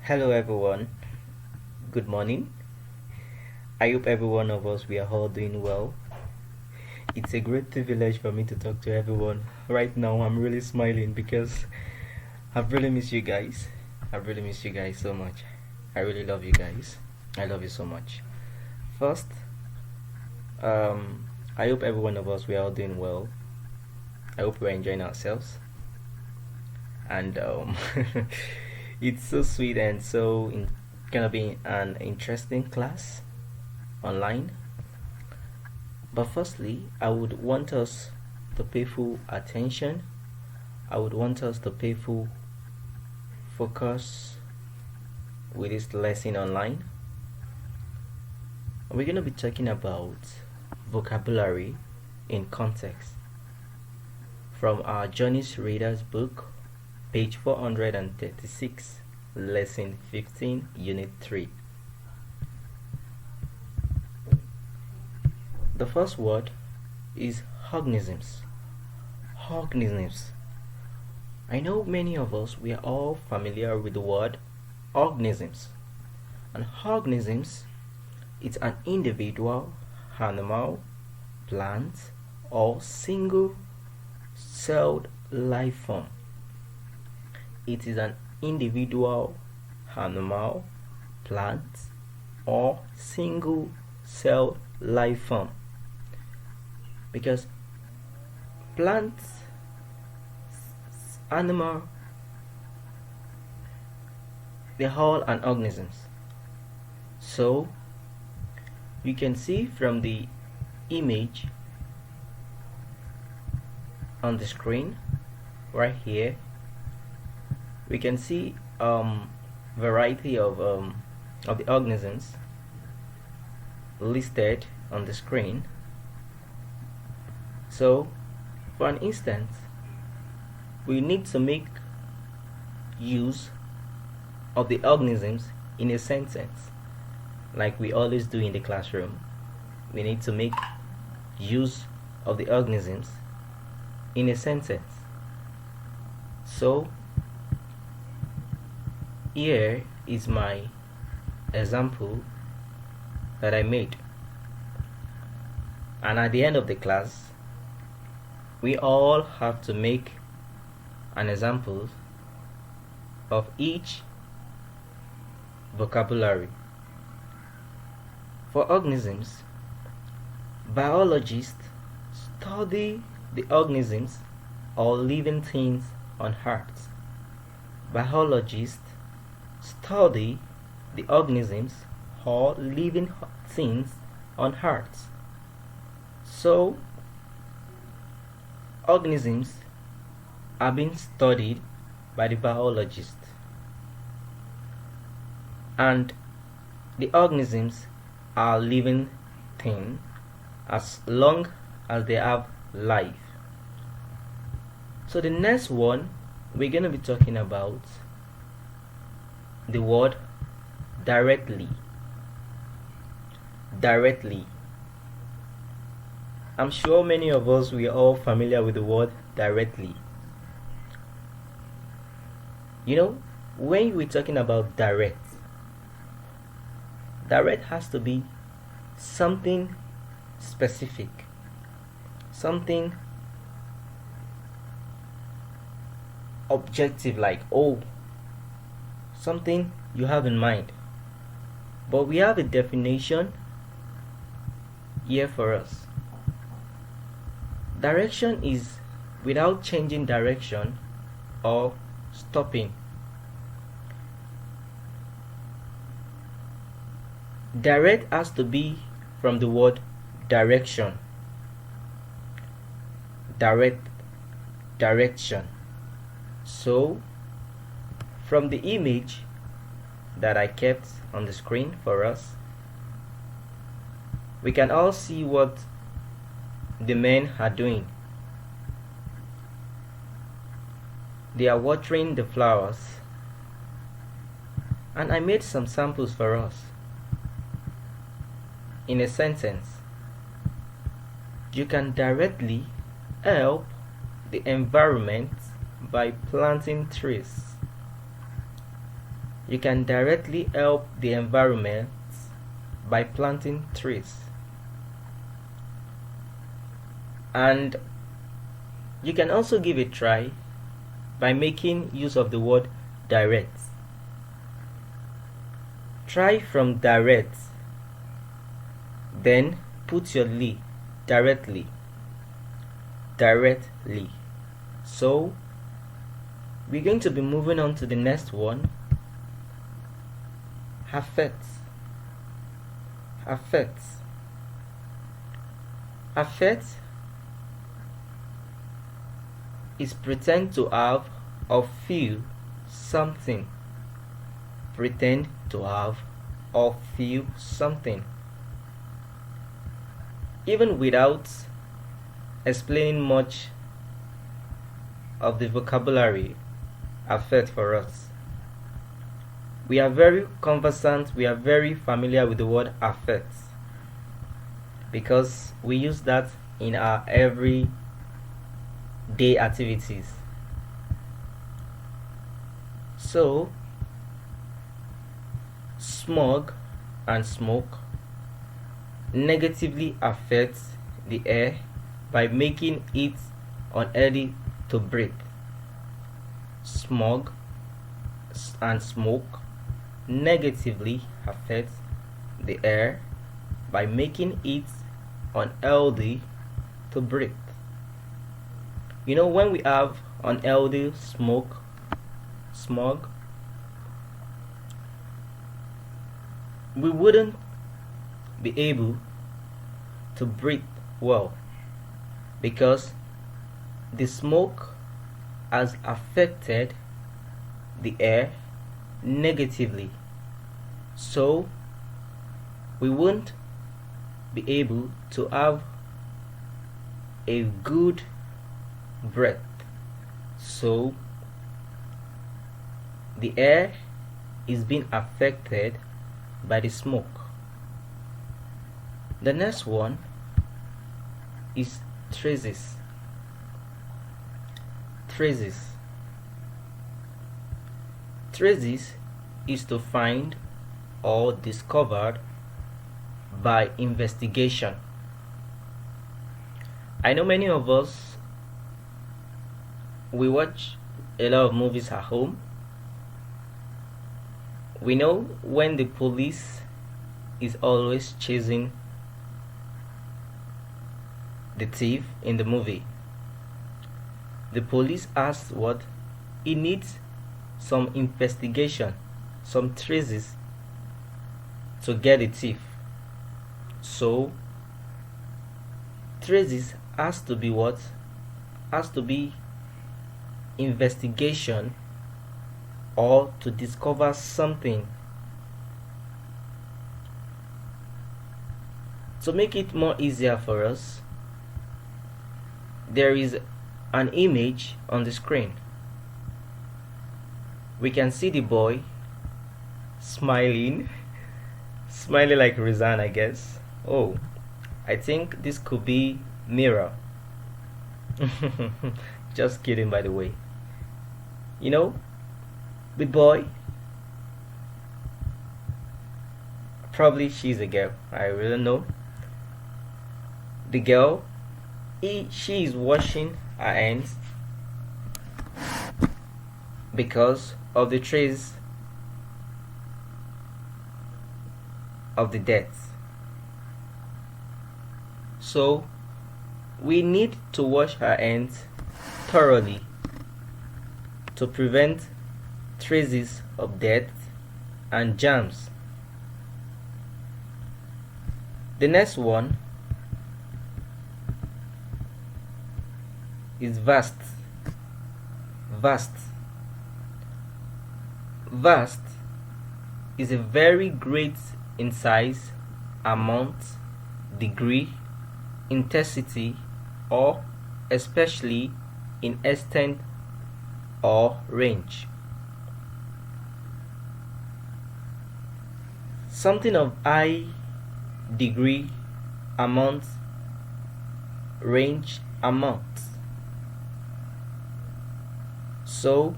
Hello everyone, good morning. I hope every one of us we are all doing well. It's a great privilege for me to talk to everyone. Right now I'm really smiling because I've really missed you guys. I've really missed you guys so much. I really love you guys. I love you so much. First, I hope every one of us we are all doing well. I hope we're enjoying ourselves. And it's so sweet and gonna be an interesting class online. But firstly, I would want us to pay full attention. I would want us to pay full focus with this lesson online. We're going to be talking about vocabulary in context from our Johnny's Reader's book, page 436, lesson 15, unit 3. The first word is organisms. Organisms. I know many of us we are all familiar with the word organisms. And organisms, it's an individual, animal, plant, or single-celled life form. It is an individual, animal, plant, or single-celled life form. Because plants, animal, they're all an organisms. So you can see from the image on the screen right here, we can see variety of the organisms listed on the screen. So for an instance, we need to make use of the organisms in a sentence like we always do in the classroom. We need to make use of the organisms in a sentence. So here is my example that I made, and at the end of the class we all have to make an example of each vocabulary. For organisms, biologists study the organisms or living things on Earth. Biologists study the organisms or living things on Earth. So organisms are being studied by the biologist, and the organisms are living things as long as they have life. So the next one we're going to be talking about the word directly. Directly. I'm sure many of us we are all familiar with the word directly. You know, when we're talking about direct has to be something specific, something objective, like something you have in mind. But we have a definition here for us. Direction is without changing direction or stopping. Direct has to be from the word direction. Direction. So from the image that I kept on the screen for us, we can all see what the men are doing. They are watering the flowers, and I made some samples for us. In a sentence, you can directly help the environment by planting trees. You can directly help the environment by planting trees. And you can also give a try by making use of the word direct. Try from direct, then put your li, directly. Directly. So we're going to be moving on to the next one. Affect. Affect. Affect is pretend to have or feel something. Pretend to have or feel something. Even without explaining much of the vocabulary affect for us, we are very conversant, we are very familiar with the word affect because we use that in our everyday activities. So smog and smoke negatively affects the air by making it unhealthy to breathe. Smog and smoke negatively affects the air by making it unhealthy to breathe. You know, when we have unhealthy smog, we wouldn't be able to breathe well because the smoke has affected the air negatively. So we won't be able to have a good breath. So the air is being affected by the smoke. The next one is traces. Traces. Traces is to find or discovered by investigation. I know many of us, we watch a lot of movies at home. We know when the police is always chasing the thief in the movie. The police asks what? It needs some investigation, some traces to get the thief. So traces has to be what? Has to be investigation or to discover something. To make it more easier for us, there is an image on the screen. We can see the boy smiling like Rizan, I guess. Oh, I think this could be mirror. Just kidding, by the way. You know, the boy, probably she's a girl, I really don't know. The girl, she is washing her hands because of the trace of the death. So we need to wash our hands thoroughly to prevent traces of death and germs. The next one is vast. Vast. Vast is a very great in size, amount, degree, intensity, or especially in extent or range. Something of high degree, amount, range, amount. So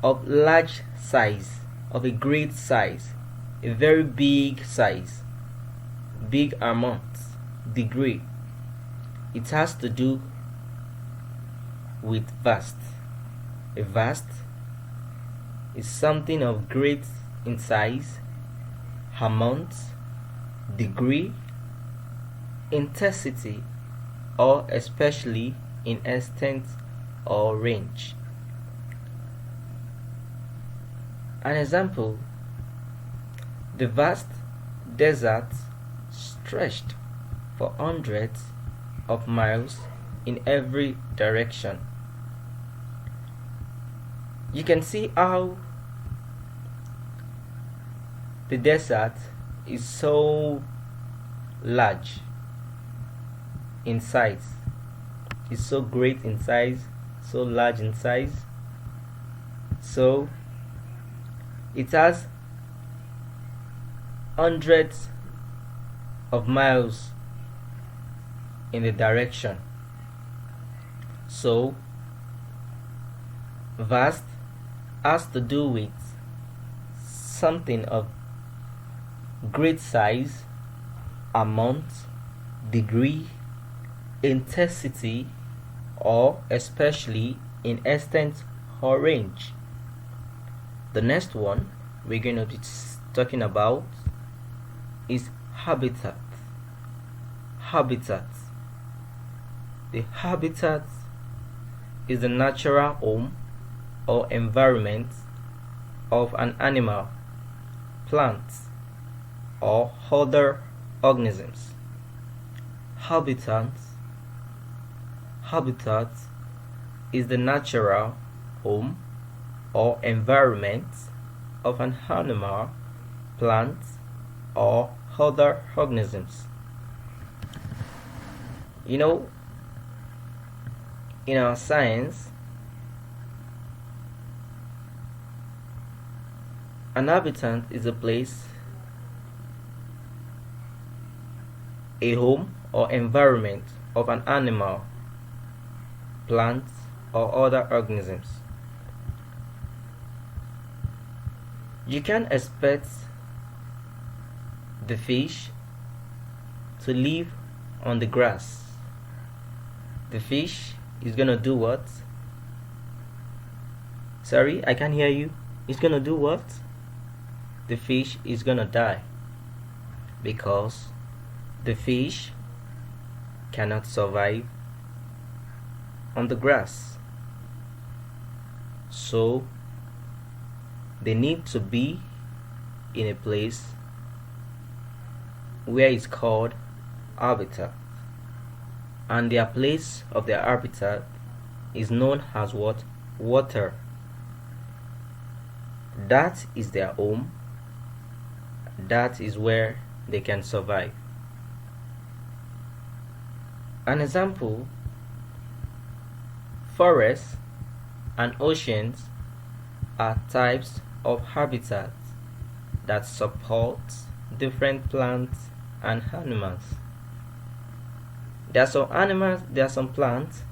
of large size of a great size, a very big size, big amount, degree. It has to do with vast. A vast is something of great in size, amount, degree, intensity, or especially in extent or range. An example: the vast desert stretched for hundreds of miles in every direction. You can see how the desert is so large in size. It's so great in size, so large in size. So it has hundreds of miles in the direction. So vast has to do with something of great size, amount, degree, intensity, or especially in extent or range. The next one we're going to be talking about is habitat. Habitat. The habitat is the natural home or environment of an animal, plant, or other organisms. Habitat is the natural home or environment of an animal, plant, or other organisms. You know, in our science, an habitat is a place, a home or environment of an animal, plant, or other organisms. You can expect the fish to live on the grass. The fish is gonna do what? Sorry, I can't hear you. It's gonna do what? The fish is gonna die because the fish cannot survive on the grass. So they need to be in a place where it's called habitat, and their place of their habitat is known as what? Water. That is their home. That is where they can survive. An example: forests and oceans are types of habitats that support different plants and animals. There are some plants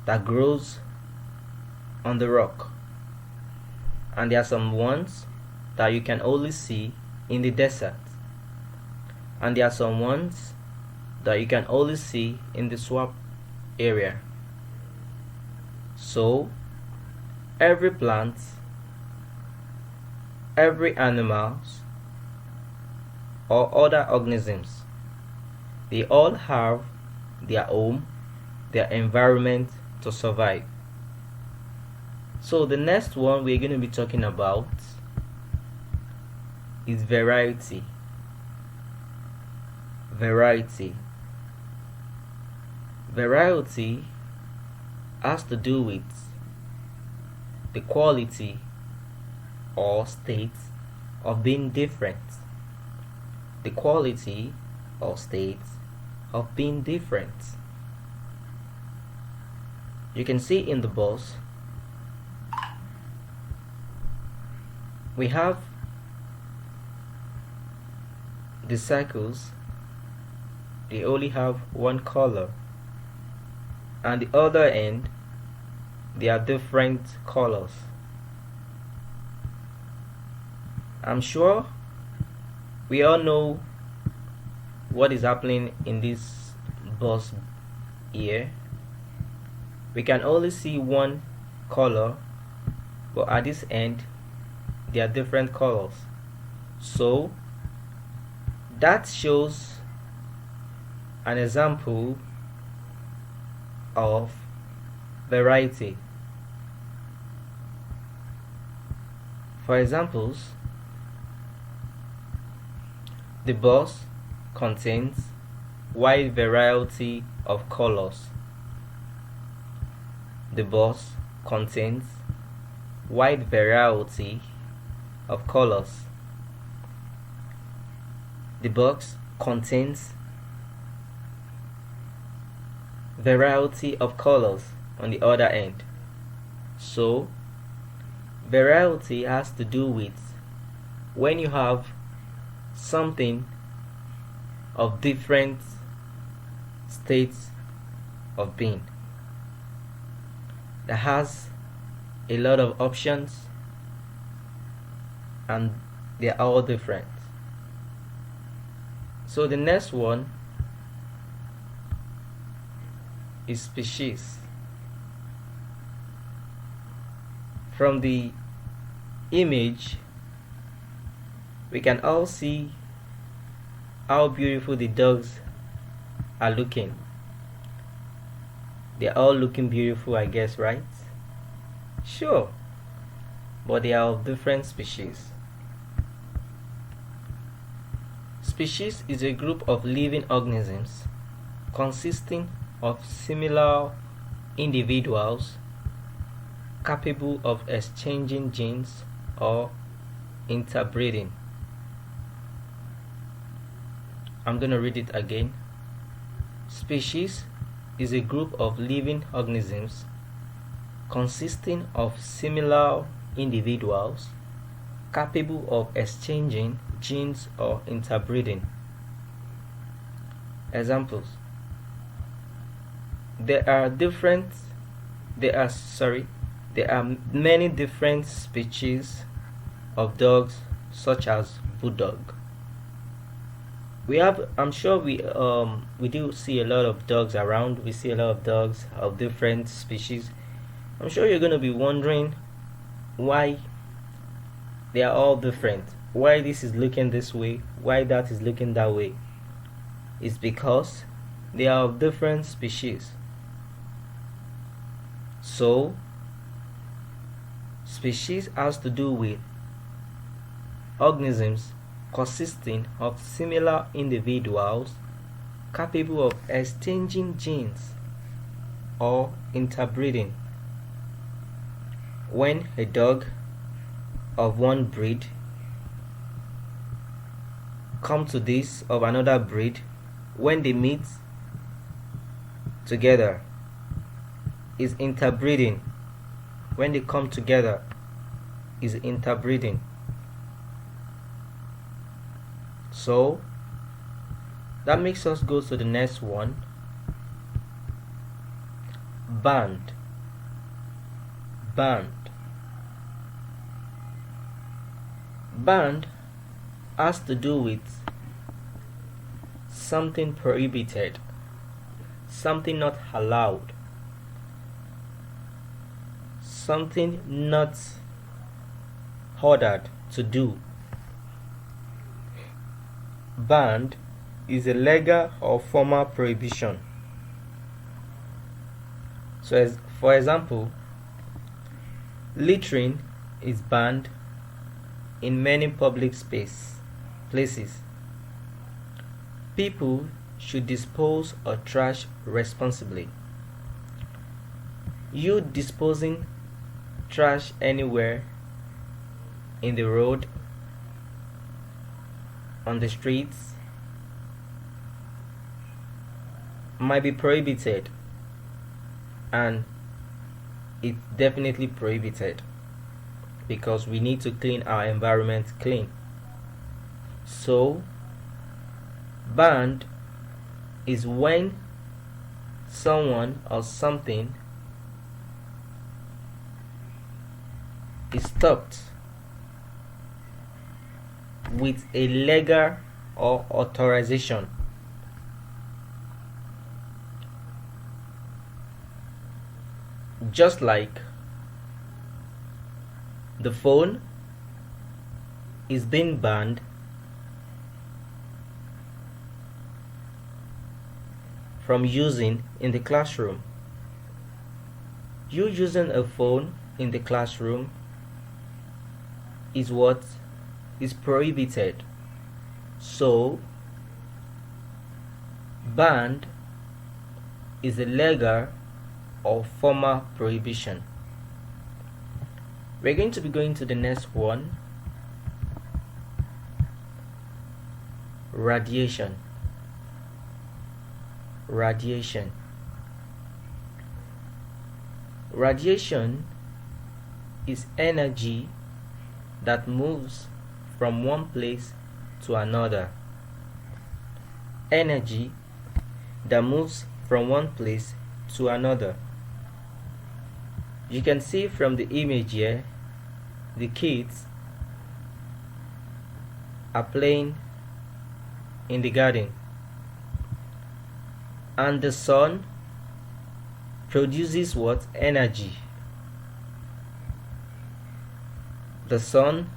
that grows on the rock, and there are some ones that you can only see in the desert, and there are some ones that you can only see in the swamp area. So every plant, every animal, or other organisms, they all have their home, their environment to survive. So the next one we're going to be talking about is variety. Variety has to do with the quality or state of being different. The quality or state of being different. You can see in the box we have the circles. They only have one color, and the other end there are different colors. I'm sure we all know what is happening in this bus here. We can only see one color, but at this end there are different colors. So that shows an example of variety. For examples, the bus contains wide variety of colors. The bus contains wide variety of colors. The box contains variety of colors on the other end. So variety has to do with when you have something of different states of being that has a lot of options and they are all different. So the next one is species. From the image we can all see how beautiful the dogs are looking. They're all looking beautiful, I guess, right? Sure, but they are of different species. Species is a group of living organisms consisting of similar individuals capable of exchanging genes or interbreeding. I'm going to read it again. Species is a group of living organisms consisting of similar individuals capable of exchanging genes or interbreeding. Examples: there are many different species of dogs, such as bulldog. I'm sure we do see a lot of dogs around. We see a lot of dogs of different species. I'm sure you're going to be wondering why they are all different. Why this is looking this way, why that is looking that way. It's because they are of different species. So species has to do with organisms consisting of similar individuals capable of exchanging genes or interbreeding. When a dog of one breed come to this of another breed, when they meet together is interbreeding. When they come together is interbreeding. So that makes us go to the next one. Band. Band has to do with something prohibited, something not allowed, something not ordered to do. Banned is a legal or formal prohibition. So for example, littering is banned in many public places. People should dispose of trash responsibly. You disposing trash anywhere in the road, on the streets, might be prohibited, and it's definitely prohibited because we need to clean our environment clean. So banned is when someone or something is stopped with a legal or authorization. Just like the phone is being banned from using in the classroom. You using a phone in the classroom is what is prohibited. So, banned is a legal or formal prohibition. We're going to be going to the next one. Radiation. Radiation. Radiation is energy that moves from one place to another. Energy that moves from one place to another. You can see from the image here, the kids are playing in the garden, and the sun produces what? Energy. The sun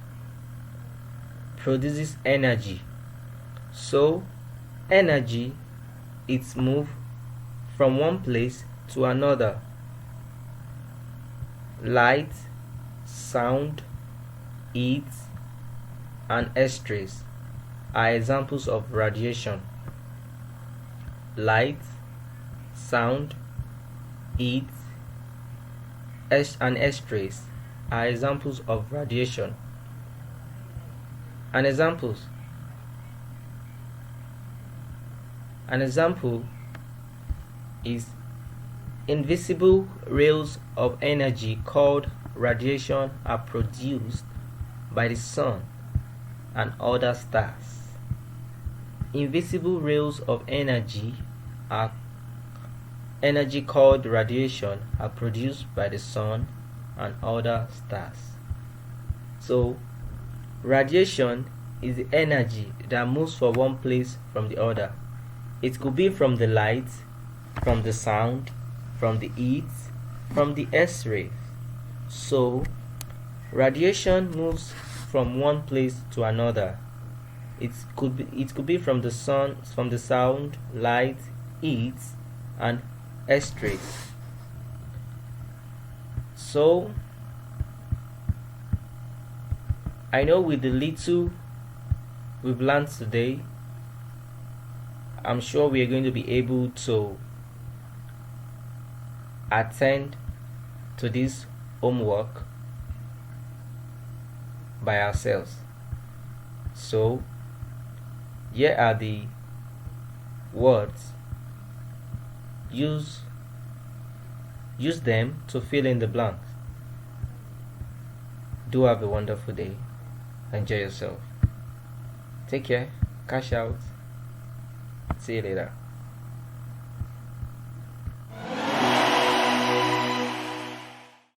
produces energy. So energy, it's moved from one place to another. Light, sound, heat, and X-rays are examples of radiation. Light, sound, heat, and X-rays are examples of radiation. An example is invisible rays of energy called radiation are produced by the sun and other stars. Invisible rays of energy called radiation are produced by the sun and other stars. So radiation is the energy that moves from one place from the other. It could be from the light, from the sound, from the heat, from the X-rays. So radiation moves from one place to another. It could be from the sun, from the sound, light, heat, and X-rays. So I know with the little we've learned today, I'm sure we are going to be able to attend to this homework by ourselves. So here are the words. Use them to fill in the blanks. Do have a wonderful day. Enjoy yourself. Take care. Cash out. See you later.